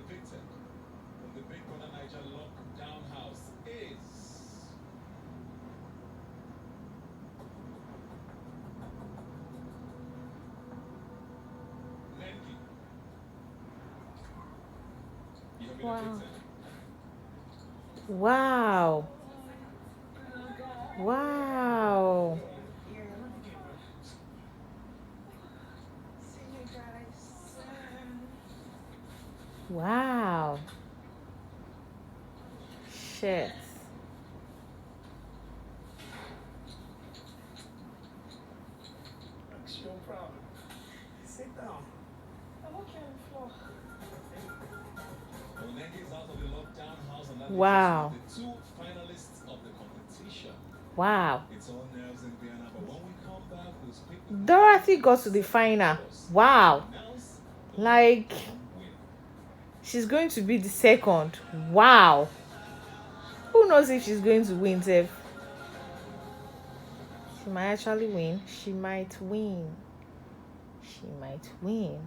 victor from the Big Brother Niger lockdown house is Nengi. You have been Wow. evicted. Wow. Wow. Wow. Shit. Your problem. Sit down. I'm okay on the floor. Well, Nengi is out of the lockdown house, and that leaves Wow. us with the two finalists of the competition. Wow. It's all nerves in Vienna, but when we come back, we'll speak with Dorothy got to the final. Wow. announce Like, winner. she's going to be the second. Wow. Who knows if she's going to win, Tiff? She might actually win. She might win. She might win.